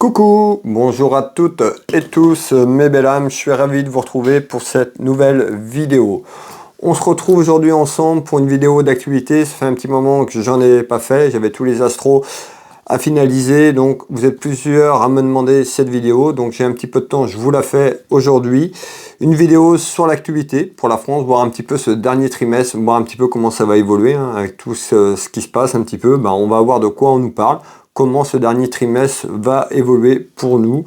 Coucou, bonjour à toutes et tous mes belles âmes, je suis ravi de vous retrouver pour cette nouvelle vidéo. On se retrouve aujourd'hui ensemble pour une vidéo d'actualité. Ça fait un petit moment que j'en ai pas fait, j'avais tous les astros à finaliser, donc vous êtes plusieurs à me demander cette vidéo, donc j'ai un petit peu de temps, je vous la fais aujourd'hui. Une vidéo sur l'actualité pour la France, voir un petit peu ce dernier trimestre, voir un petit peu comment ça va évoluer, avec tout ce qui se passe un petit peu, on va voir de quoi on nous parle, comment ce dernier trimestre va évoluer pour nous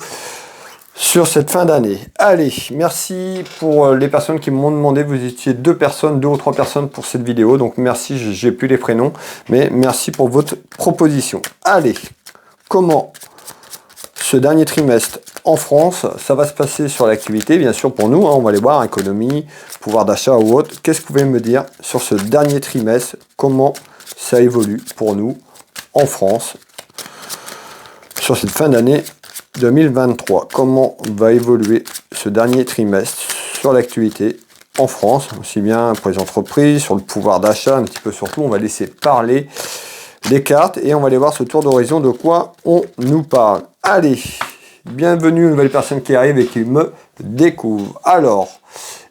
sur cette fin d'année. Allez, merci pour les personnes qui m'ont demandé, vous étiez deux ou trois personnes pour cette vidéo, donc merci, j'ai plus les prénoms, mais merci pour votre proposition. Allez, comment ce dernier trimestre en France, ça va se passer sur l'activité, bien sûr pour nous, on va aller voir, économie, pouvoir d'achat ou autre. Qu'est-ce que vous pouvez me dire sur ce dernier trimestre, comment ça évolue pour nous en France sur cette fin d'année 2023, comment va évoluer ce dernier trimestre sur l'activité en France, aussi bien pour les entreprises, sur le pouvoir d'achat, un petit peu surtout. On va laisser parler les cartes et on va aller voir ce tour d'horizon de quoi on nous parle. Allez, bienvenue aux nouvelles personnes qui arrivent et qui me découvrent. Alors,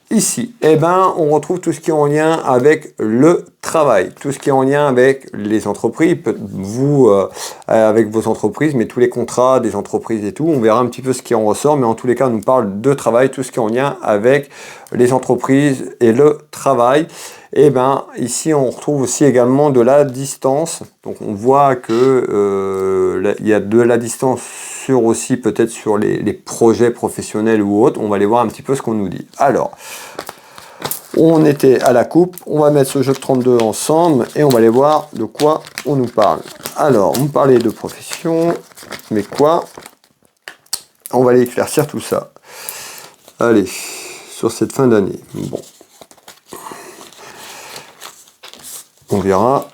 ici, on retrouve tout ce qui est en lien avec le travail, tout ce qui est en lien avec les entreprises, vous, avec vos entreprises, mais tous les contrats des entreprises et tout, on verra un petit peu ce qui en ressort, mais en tous les cas, on nous parle de travail, tout ce qui est en lien avec les entreprises et le travail. Ici, on retrouve aussi également de la distance, donc on voit que il y a de la distance sur aussi peut-être sur les projets professionnels ou autres. On va aller voir un petit peu ce qu'on nous dit. Alors, on était à la coupe, on va mettre ce jeu de 32 ensemble et on va aller voir de quoi on nous parle. Alors, on parlait de profession, mais quoi? On va aller éclaircir tout ça. Allez, sur cette fin d'année. Bon. On verra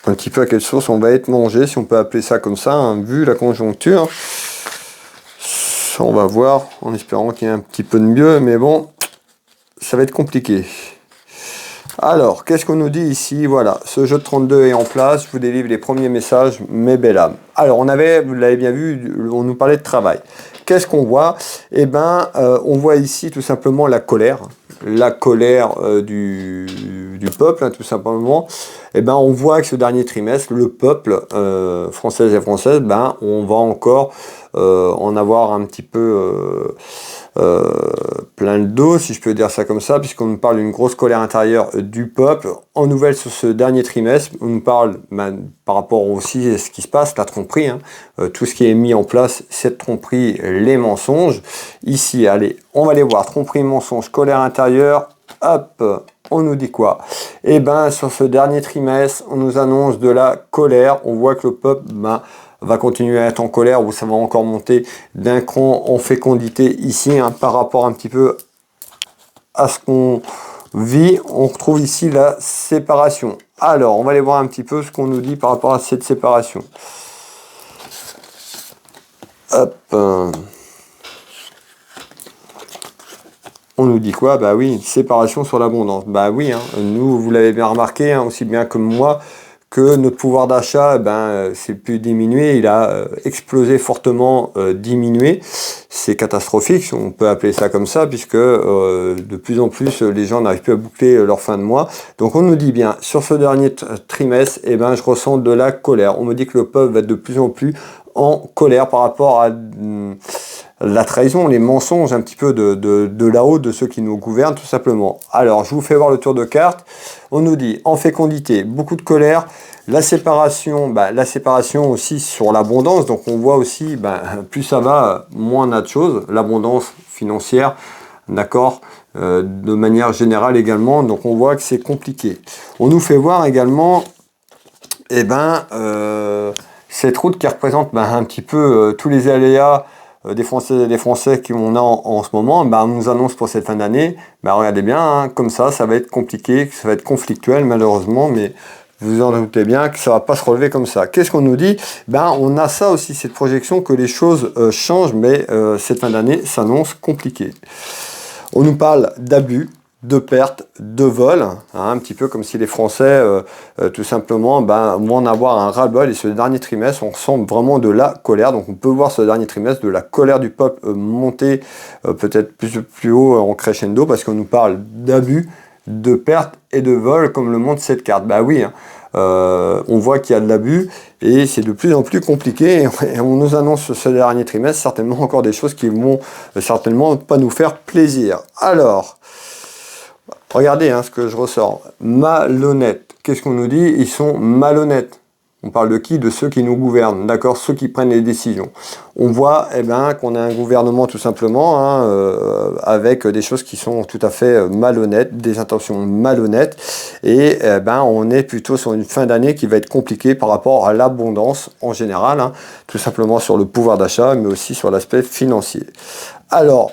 un petit peu à quelle source on va être mangé, si on peut appeler ça comme ça, vu la conjoncture. On va voir, en espérant qu'il y ait un petit peu de mieux, mais bon, ça va être compliqué. Alors, qu'est-ce qu'on nous dit ici? Voilà, ce jeu de 32 est en place, je vous délivre les premiers messages, mes belles âmes. Alors, vous l'avez bien vu, on nous parlait de travail. Qu'est-ce qu'on voit? On voit ici tout simplement la colère du peuple, tout simplement. On voit que ce dernier trimestre, le peuple français et française, on va encore en avoir un petit peu plein le dos, si je peux dire ça comme ça, puisqu'on nous parle d'une grosse colère intérieure du peuple. En nouvelle sur ce dernier trimestre, on nous parle par rapport aussi à ce qui se passe, la tromperie, tout ce qui est mis en place, cette tromperie, les mensonges. Ici, allez, on va les voir, tromperie, mensonge, colère intérieure, hop, on nous dit quoi? Sur ce dernier trimestre, on nous annonce de la colère, on voit que le peuple, va continuer à être en colère, ou ça va encore monter d'un cran en fécondité ici, par rapport un petit peu à ce qu'on vit. On retrouve ici la séparation. Alors, on va aller voir un petit peu ce qu'on nous dit par rapport à cette séparation. Hop. On nous dit quoi? Oui, séparation sur l'abondance. Oui, nous, vous l'avez bien remarqué, aussi bien que moi, que notre pouvoir d'achat, c'est plus diminué, il a explosé fortement, diminué. C'est catastrophique, on peut appeler ça comme ça, puisque de plus en plus, les gens n'arrivent plus à boucler leur fin de mois. Donc on nous dit bien, sur ce dernier trimestre, je ressens de la colère. On me dit que le peuple va être de plus en plus en colère par rapport à la trahison, les mensonges un petit peu de là-haut, de ceux qui nous gouvernent, tout simplement. Alors, je vous fais voir le tour de carte. On nous dit, en fécondité, beaucoup de colère. La séparation aussi sur l'abondance. Donc, on voit aussi, plus ça va, moins on a de choses. L'abondance financière, d'accord, de manière générale également. Donc, on voit que c'est compliqué. On nous fait voir également, cette route qui représente un petit peu tous les aléas des Français et des Français qu'on a en ce moment, on nous annonce pour cette fin d'année, regardez bien, comme ça va être compliqué, ça va être conflictuel malheureusement, mais vous en doutez bien que ça va pas se relever comme ça. Qu'est-ce qu'on nous dit? On a ça aussi, cette projection que les choses changent, mais cette fin d'année s'annonce compliquée. On nous parle d'abus, de perte de vol, hein, un petit peu comme si les Français, tout simplement, vont en avoir un ras-le-bol. Et ce dernier trimestre, on ressent vraiment de la colère. Donc on peut voir ce dernier trimestre de la colère du peuple monter peut-être plus haut en crescendo, parce qu'on nous parle d'abus, de perte et de vol, comme le montre cette carte. Bah oui, hein. On voit qu'il y a de l'abus et c'est de plus en plus compliqué, et on nous annonce ce dernier trimestre certainement encore des choses qui vont certainement pas nous faire plaisir. Alors, regardez ce que je ressors. Malhonnête. Qu'est-ce qu'on nous dit? Ils sont malhonnêtes. On parle de qui? De ceux qui nous gouvernent, d'accord? Ceux qui prennent les décisions. On voit qu'on a un gouvernement tout simplement avec des choses qui sont tout à fait malhonnêtes, des intentions malhonnêtes, et on est plutôt sur une fin d'année qui va être compliquée par rapport à l'abondance en général, tout simplement sur le pouvoir d'achat, mais aussi sur l'aspect financier. Alors,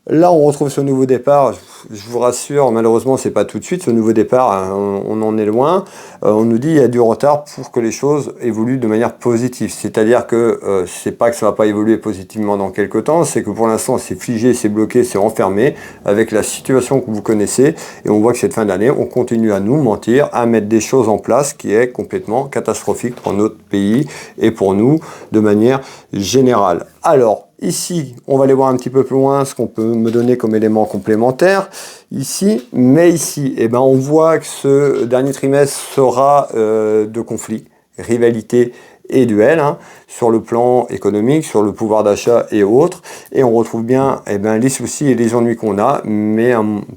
là, on retrouve ce nouveau départ. Je vous rassure, malheureusement, c'est pas tout de suite ce nouveau départ. On en est loin. On nous dit qu'il y a du retard pour que les choses évoluent de manière positive. C'est-à-dire que c'est pas que ça va pas évoluer positivement dans quelques temps, c'est que pour l'instant, c'est figé, c'est bloqué, c'est enfermé avec la situation que vous connaissez. Et on voit que cette fin d'année, on continue à nous mentir, à mettre des choses en place qui est complètement catastrophique pour notre pays et pour nous de manière générale. Alors, ici, on va aller voir un petit peu plus loin ce qu'on peut me donner comme élément complémentaire. Ici, on voit que ce dernier trimestre sera de conflits, rivalités et duels, sur le plan économique, sur le pouvoir d'achat et autres. Et on retrouve bien les soucis et les ennuis qu'on a. Mais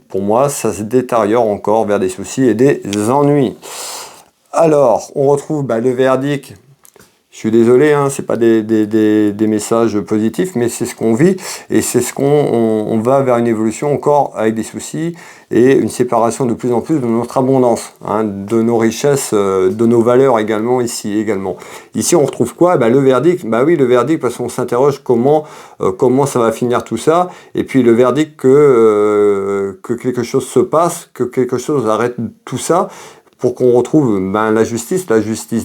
pour moi, ça se détériore encore vers des soucis et des ennuis. Alors, on retrouve le verdict. Je suis désolé, c'est pas des messages positifs, mais c'est ce qu'on vit, et c'est ce qu'on va vers une évolution encore avec des soucis et une séparation de plus en plus de notre abondance, de nos richesses, de nos valeurs également ici également. Ici, on retrouve quoi? Le verdict. Oui, le verdict, parce qu'on s'interroge comment ça va finir tout ça, et puis le verdict que quelque chose se passe, que quelque chose arrête tout ça, pour qu'on retrouve la justice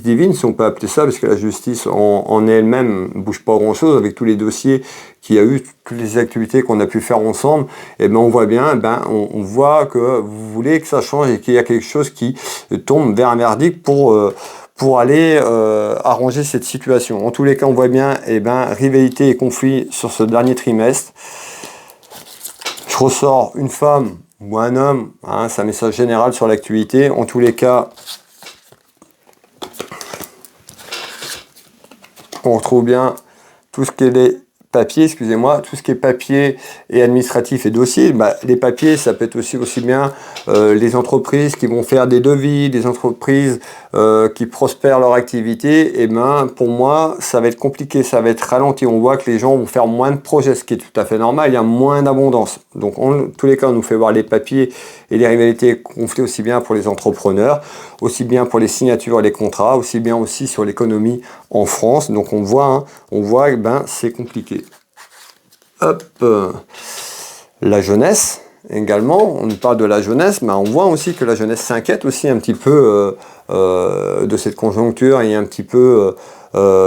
divine, si on peut appeler ça, parce que la justice en elle-même ne bouge pas grand-chose, avec tous les dossiers qu'il y a eu, toutes les activités qu'on a pu faire ensemble, on voit bien, on voit que vous voulez que ça change et qu'il y a quelque chose qui tombe vers un verdict pour aller arranger cette situation. En tous les cas, on voit bien, rivalité et conflit sur ce dernier trimestre. Je ressors une femme ou un homme, c'est un message général sur l'actualité. En tous les cas, on retrouve bien tout ce qui est les papiers, tout ce qui est papier et administratif et dossier. Les papiers, ça peut être aussi bien les entreprises qui vont faire des devis, des entreprises qui prospèrent leur activité. Pour moi, ça va être compliqué, ça va être ralenti. On voit que les gens vont faire moins de projets, ce qui est tout à fait normal. Il y a moins d'abondance. Donc, en tous les cas, on nous fait voir les papiers et les rivalités conflits aussi bien pour les entrepreneurs, aussi bien pour les signatures et les contrats, aussi bien aussi sur l'économie en France. Donc, on voit c'est compliqué. Hop, la jeunesse également, on nous parle de la jeunesse, on voit aussi que la jeunesse s'inquiète aussi un petit peu de cette conjoncture et un petit peu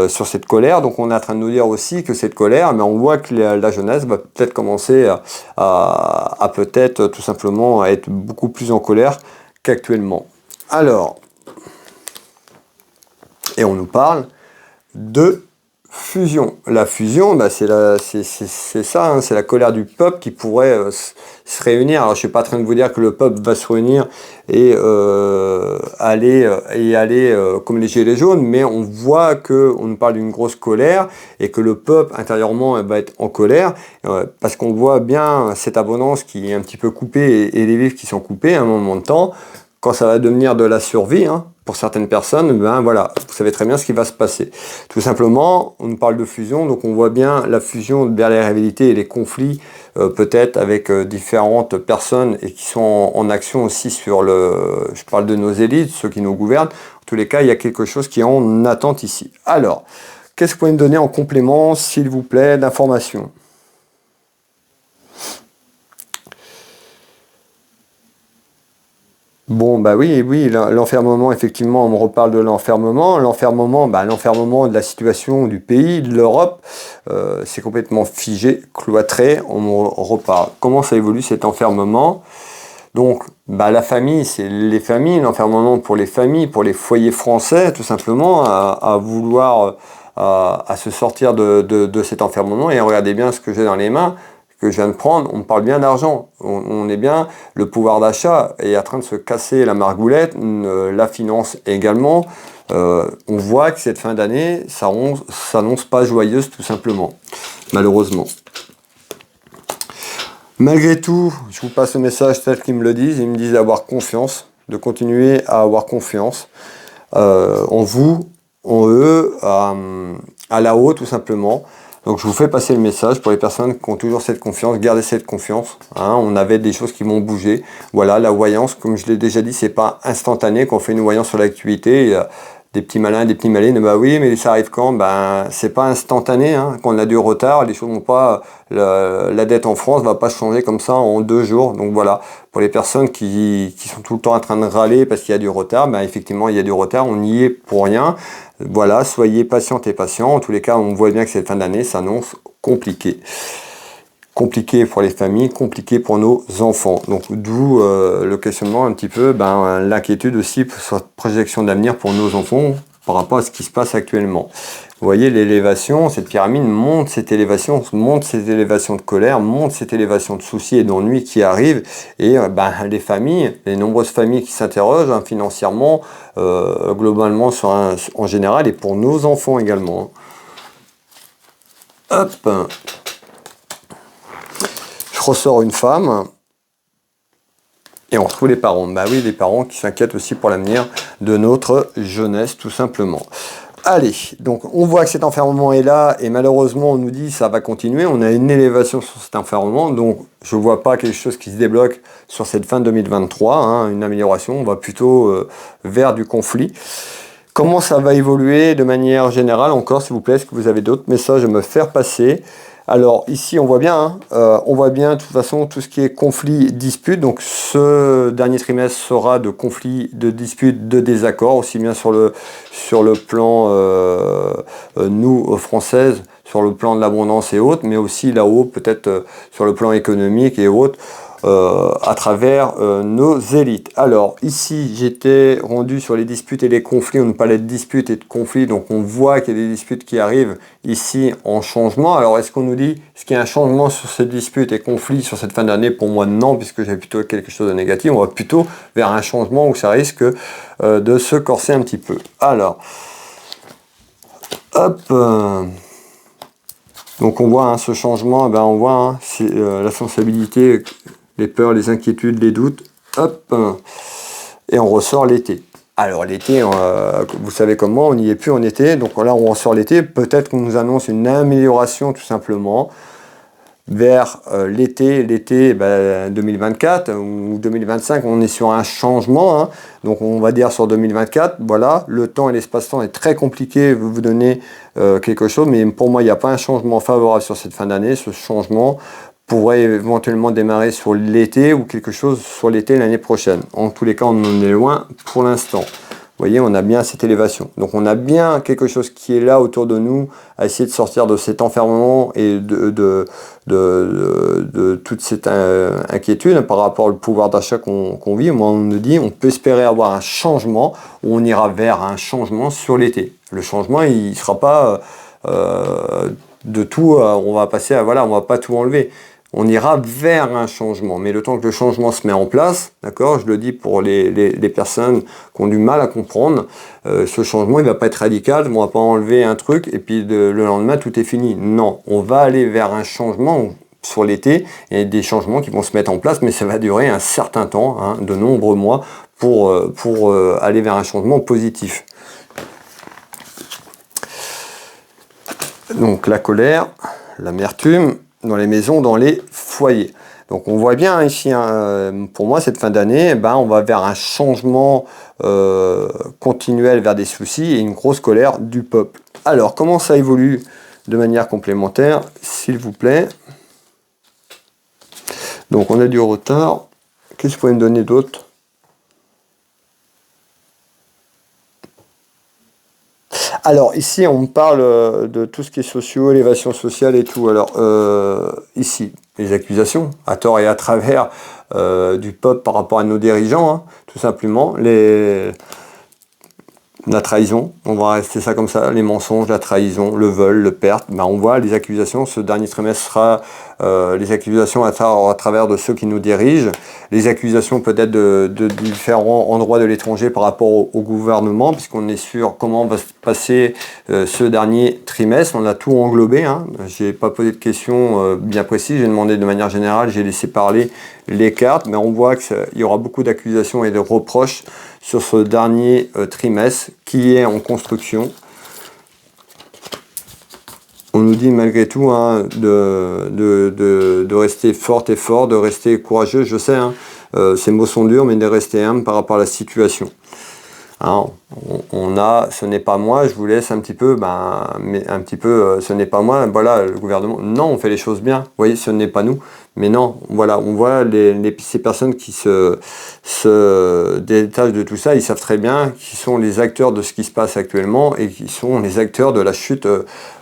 sur cette colère. Donc on est en train de nous dire aussi que cette colère, on voit que la jeunesse va peut-être commencer à peut-être tout simplement à être beaucoup plus en colère qu'actuellement. Alors, et on nous parle de fusion. La fusion, c'est ça, c'est la colère du peuple qui pourrait se réunir. Alors je suis pas en train de vous dire que le peuple va se réunir et aller comme les gilets jaunes, mais on voit que on nous parle d'une grosse colère et que le peuple intérieurement va être en colère parce qu'on voit bien cette abondance qui est un petit peu coupée et les vivres qui sont coupés à un moment de temps. Quand ça va devenir de la survie, pour certaines personnes, voilà, vous savez très bien ce qui va se passer. Tout simplement, on nous parle de fusion, donc on voit bien la fusion vers les rivalités et les conflits, peut-être avec différentes personnes et qui sont en action aussi sur je parle de nos élites, ceux qui nous gouvernent. En tous les cas, il y a quelque chose qui est en attente ici. Alors, qu'est-ce que vous pouvez me donner en complément, s'il vous plaît, d'informations ? Bon, oui, l'enfermement, effectivement, on me reparle de l'enfermement. L'enfermement de la situation du pays, de l'Europe, c'est complètement figé, cloîtré, on me reparle. Comment ça évolue cet enfermement ? Donc, bah, la famille, c'est les familles, l'enfermement pour les familles, pour les foyers français, tout simplement, à vouloir à se sortir de cet enfermement. Et regardez bien ce que j'ai dans les mains, que je viens de prendre. On parle bien d'argent. On est bien, le pouvoir d'achat est en train de se casser la margoulette, la finance également. On voit que cette fin d'année, ça s'annonce pas joyeuse, tout simplement, malheureusement. Malgré tout, je vous passe le message tel qu'ils me le disent. Ils me disent d'avoir confiance, de continuer à avoir confiance en vous, en eux, à là-haut tout simplement. Donc je vous fais passer le message pour les personnes qui ont toujours cette confiance, gardez cette confiance. Hein, on avait des choses qui vont bouger. Voilà, la voyance, comme je l'ai déjà dit, c'est pas instantané qu'on fait une voyance sur l'actualité. Des petits malins, des petits malines, bah oui, mais ça arrive quand? Ben, c'est pas instantané, hein. Quand on a du retard, les choses vont pas, la dette en France va pas changer comme ça en 2 jours. Donc voilà, pour les personnes qui sont tout le temps en train de râler parce qu'il y a du retard, ben effectivement, il y a du retard, on y est pour rien. Voilà, soyez patientes et patients. En tous les cas, on voit bien que cette fin d'année s'annonce compliquée. Compliqué pour les familles, compliqué pour nos enfants. Donc d'où le questionnement un petit peu, l'inquiétude aussi sur cette projection d'avenir pour nos enfants par rapport à ce qui se passe actuellement. Vous voyez l'élévation, cette pyramide monte cette élévation de colère, monte cette élévation de soucis et d'ennuis qui arrivent. Et les familles, les nombreuses familles qui s'interrogent financièrement, globalement en général, et pour nos enfants également. Hop. Je ressors une femme et on retrouve les parents. Bah oui, les parents qui s'inquiètent aussi pour l'avenir de notre jeunesse, tout simplement. Allez, donc on voit que cet enfermement est là et malheureusement on nous dit ça va continuer. On a une élévation sur cet enfermement, donc je ne vois pas quelque chose qui se débloque sur cette fin 2023, hein, une amélioration. On va plutôt vers du conflit. Comment ça va évoluer de manière générale encore, s'il vous plaît? Est-ce que vous avez d'autres messages à me faire passer? Alors ici on voit bien, de toute façon tout ce qui est conflit, dispute. Donc ce dernier trimestre sera de conflit, de dispute, de désaccord, aussi bien sur le plan nous françaises, sur le plan de l'abondance et autres, mais aussi là-haut peut-être sur le plan économique et autres. À travers nos élites. Alors ici j'étais rendu sur les disputes et les conflits, on nous parlait de disputes et de conflits, donc on voit qu'il y a des disputes qui arrivent ici en changement. Alors est-ce qu'on nous dit, est-ce qu'il y a un changement sur ces disputes et conflits sur cette fin d'année? Pour moi non, puisque j'ai plutôt quelque chose de négatif. On va plutôt vers un changement où ça risque de se corser un petit peu. Alors, hop, donc on voit ce changement, on voit la sensibilité, les peurs, les inquiétudes, les doutes, hop, et on ressort l'été. Alors l'été, vous savez comment, on n'y est plus en été, donc là on ressort l'été, peut-être qu'on nous annonce une amélioration tout simplement vers l'été 2024 ou 2025, on est sur un changement, hein. Donc on va dire sur 2024, voilà, le temps et l'espace-temps est très compliqué, vous donner quelque chose, mais pour moi il n'y a pas un changement favorable sur cette fin d'année. Ce changement pourrait éventuellement démarrer sur l'été ou quelque chose sur l'été l'année prochaine. En tous les cas, on en est loin pour l'instant. Vous voyez, on a bien cette élévation. Donc on a bien quelque chose qui est là autour de nous, à essayer de sortir de cet enfermement et de toute cette inquiétude par rapport au pouvoir d'achat qu'on vit. Moi, on nous dit, on peut espérer avoir un changement, où on ira vers un changement sur l'été. Le changement, il ne sera pas de tout, on va passer à, voilà, on va pas tout enlever. On ira vers un changement, mais le temps que le changement se met en place, d'accord, je le dis pour les personnes qui ont du mal à comprendre, ce changement il va pas être radical, on va pas enlever un truc et puis le lendemain tout est fini. Non, on va aller vers un changement sur l'été, il y a des changements qui vont se mettre en place, mais ça va durer un certain temps, hein, de nombreux mois, pour aller vers un changement positif. Donc la colère, l'amertume, dans les maisons, dans les foyers. Donc on voit bien ici, pour moi, cette fin d'année, on va vers un changement continuel vers des soucis et une grosse colère du peuple. Alors, comment ça évolue de manière complémentaire, s'il vous plaît? Donc on a du retard. Qu'est-ce que vous pouvez me donner d'autre? Alors ici on parle de tout ce qui est socio, élévation sociale et tout. Alors ici, les accusations, à tort et à travers, du peuple par rapport à nos dirigeants, hein, tout simplement, la trahison, on va rester ça comme ça, les mensonges, la trahison, le vol, le perte, ben on voit les accusations, ce dernier trimestre sera les accusations à travers de ceux qui nous dirigent, les accusations peut-être de différents endroits de l'étranger par rapport au gouvernement, puisqu'on est sur comment va se passer ce dernier trimestre, on a tout englobé, hein. J'ai pas posé de questions bien précises, j'ai demandé de manière générale, j'ai laissé parler les cartes, mais on voit qu'il y aura beaucoup d'accusations et de reproches sur ce dernier trimestre qui est en construction. On nous dit malgré tout hein, de rester forte et fort, de rester courageux, je sais, hein, ces mots sont durs, mais de rester humble par rapport à la situation. Hein, on a, ce n'est pas moi, je vous laisse un petit peu, ce n'est pas moi, voilà, le gouvernement, non, on fait les choses bien, vous voyez, ce n'est pas nous, mais non, voilà, on voit ces personnes qui se détachent de tout ça, ils savent très bien qui sont les acteurs de ce qui se passe actuellement et qui sont les acteurs de la chute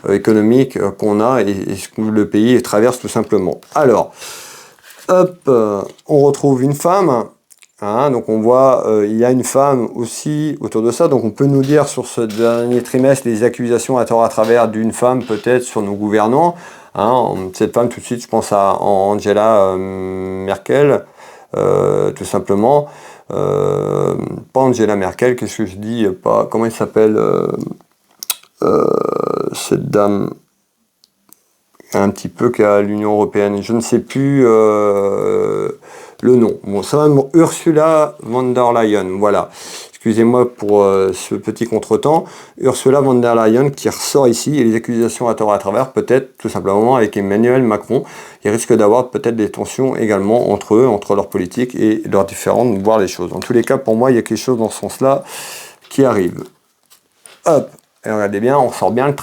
économique qu'on a et ce que le pays traverse tout simplement. Alors, hop, on retrouve une femme. Hein, donc on voit, il y a une femme aussi autour de ça, donc on peut nous dire sur ce dernier trimestre les accusations à tort à travers d'une femme peut-être sur nos gouvernants. Hein, cette femme tout de suite je pense à Angela Merkel, tout simplement. Pas Angela Merkel, qu'est-ce que je dis, pas, comment elle s'appelle cette dame un petit peu qu'à l'Union Européenne, je ne sais plus le nom. Bon, ça va, Ursula von der Leyen, voilà. Excusez-moi pour ce petit contretemps. Ursula von der Leyen qui ressort ici et les accusations à tort et à travers, peut-être tout simplement avec Emmanuel Macron. Il risque d'avoir peut-être des tensions également entre eux, entre leurs politiques et leurs différentes voir les choses. En tous les cas, pour moi, il y a quelque chose dans ce sens-là qui arrive. Hop. Et regardez bien, on sort bien le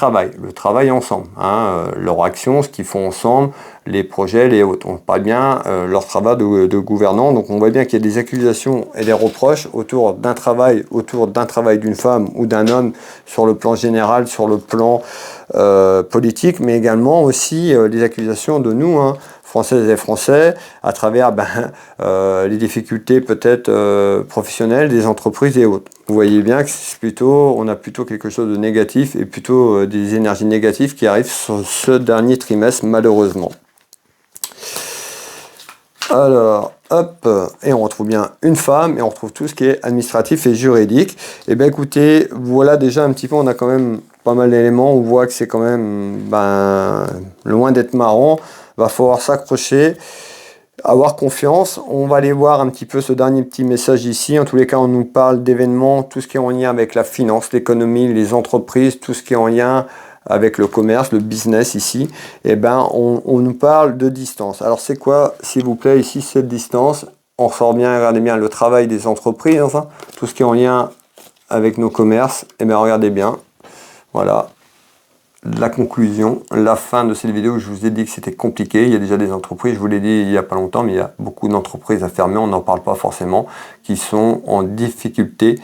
travail ensemble, hein, leur action, ce qu'ils font ensemble, les projets, les autres. On parle bien leur travail de gouvernant, donc on voit bien qu'il y a des accusations et des reproches autour d'un travail d'une femme ou d'un homme sur le plan général, sur le plan politique, mais également aussi les accusations de nous, hein, Françaises et Français, à travers les difficultés peut-être professionnelles des entreprises et autres. Vous voyez bien que c'est plutôt, on a plutôt quelque chose de négatif et plutôt des énergies négatives qui arrivent sur ce dernier trimestre malheureusement. Alors, hop, et on retrouve bien une femme et on retrouve tout ce qui est administratif et juridique. Et bien écoutez, voilà déjà un petit peu, on a quand même pas mal d'éléments, on voit que c'est quand même loin d'être marrant, va falloir s'accrocher, avoir confiance. On va aller voir un petit peu ce dernier petit message ici. En tous les cas, on nous parle d'événements, tout ce qui est en lien avec la finance, l'économie, les entreprises, tout ce qui est en lien avec le commerce, le business ici. Et on nous parle de distance. Alors c'est quoi, s'il vous plaît, ici cette distance? On ressort bien, regardez bien le travail des entreprises, enfin, tout ce qui est en lien avec nos commerces. Et bien regardez bien, voilà. La conclusion, la fin de cette vidéo, je vous ai dit que c'était compliqué. Il y a déjà des entreprises, je vous l'ai dit il n'y a pas longtemps, mais il y a beaucoup d'entreprises à fermer, on n'en parle pas forcément, qui sont en difficulté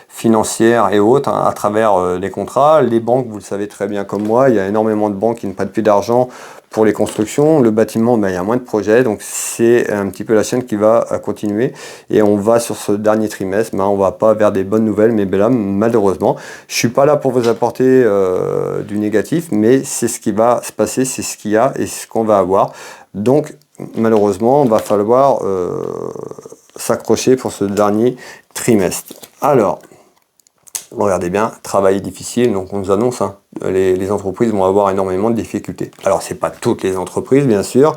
financière et autres hein, à travers les contrats. Les banques, vous le savez très bien comme moi, il y a énormément de banques qui ne prêtent plus d'argent pour les constructions. Le bâtiment, il y a moins de projets, donc c'est un petit peu la chaîne qui va continuer. Et on va sur ce dernier trimestre, on va pas vers des bonnes nouvelles, mais là, malheureusement, je suis pas là pour vous apporter du négatif, mais c'est ce qui va se passer, c'est ce qu'il y a et ce qu'on va avoir. Donc, malheureusement, il va falloir s'accrocher pour ce dernier trimestre. Alors, regardez bien, travail difficile, donc on nous annonce, hein, les entreprises vont avoir énormément de difficultés. Alors, c'est pas toutes les entreprises, bien sûr,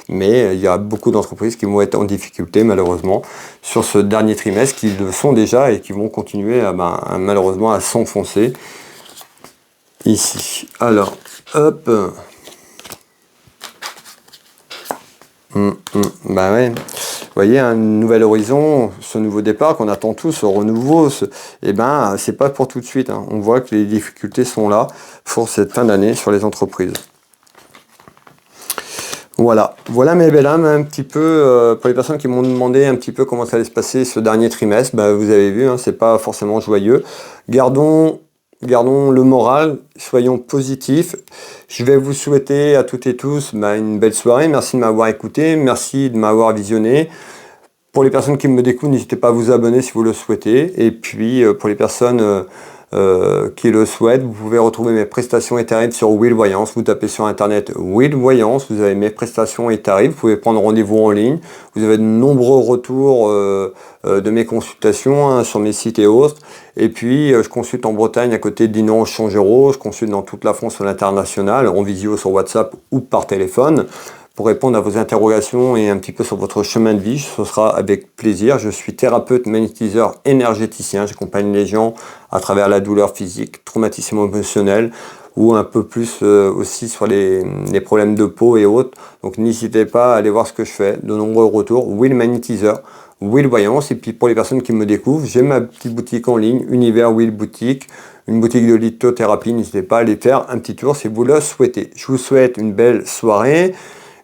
mais il y a beaucoup d'entreprises qui vont être en difficulté, malheureusement, sur ce dernier trimestre, qui le sont déjà et qui vont continuer, malheureusement, à s'enfoncer ici. Alors, hop. Ouais. Vous voyez, un nouvel horizon, ce nouveau départ qu'on attend tous, ce renouveau, c'est pas pour tout de suite. Hein. On voit que les difficultés sont là pour cette fin d'année sur les entreprises. Voilà mes belles âmes, un petit peu, pour les personnes qui m'ont demandé un petit peu comment ça allait se passer ce dernier trimestre, vous avez vu, hein, c'est pas forcément joyeux. Gardons gardons le moral, soyons positifs. Je vais vous souhaiter à toutes et tous une belle soirée. Merci de m'avoir écouté, merci de m'avoir visionné. Pour les personnes qui me découvrent, n'hésitez pas à vous abonner si vous le souhaitez. Et puis pour les personnes qui le souhaitent, vous pouvez retrouver mes prestations et tarifs sur Will Voyance. Vous tapez sur internet Will Voyance, vous avez mes prestations et tarifs. Vous pouvez prendre rendez-vous en ligne. Vous avez de nombreux retours de mes consultations sur mes sites et autres. Et puis je consulte en Bretagne à côté de Dinan Changero. Je consulte dans toute la France, à l'international, en visio sur WhatsApp ou par téléphone. Pour répondre à vos interrogations et un petit peu sur votre chemin de vie, ce sera avec plaisir. Je suis thérapeute, magnétiseur, énergéticien. J'accompagne les gens à travers la douleur physique, traumatisme émotionnel ou un peu plus aussi sur les problèmes de peau et autres. Donc n'hésitez pas à aller voir ce que je fais. De nombreux retours. Will Magnétiseur, Will Voyance. Et puis pour les personnes qui me découvrent, j'ai ma petite boutique en ligne, Univers Will Boutique. Une boutique de lithothérapie. N'hésitez pas à aller faire un petit tour si vous le souhaitez. Je vous souhaite une belle soirée.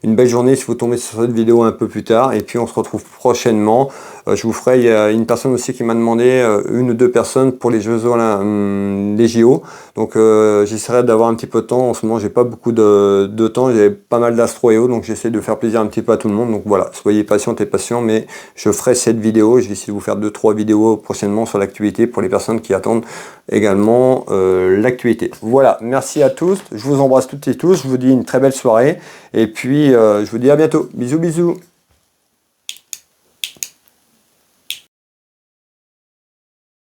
Une belle journée si vous tombez sur cette vidéo un peu plus tard. Et puis on se retrouve prochainement. Je vous ferai, il y a une personne aussi qui m'a demandé, une ou deux personnes pour les Jeux Olympiques, les JO. Donc j'essaierai d'avoir un petit peu de temps. En ce moment, j'ai pas beaucoup de temps. J'ai pas mal d'astro et autres. Donc j'essaie de faire plaisir un petit peu à tout le monde. Donc voilà, soyez patientes et patients. Mais je ferai cette vidéo. Je vais essayer de vous faire 2-3 vidéos prochainement sur l'actualité pour les personnes qui attendent également l'actualité. Voilà, merci à tous. Je vous embrasse toutes et tous. Je vous dis une très belle soirée. Et puis je vous dis à bientôt. Bisous, bisous.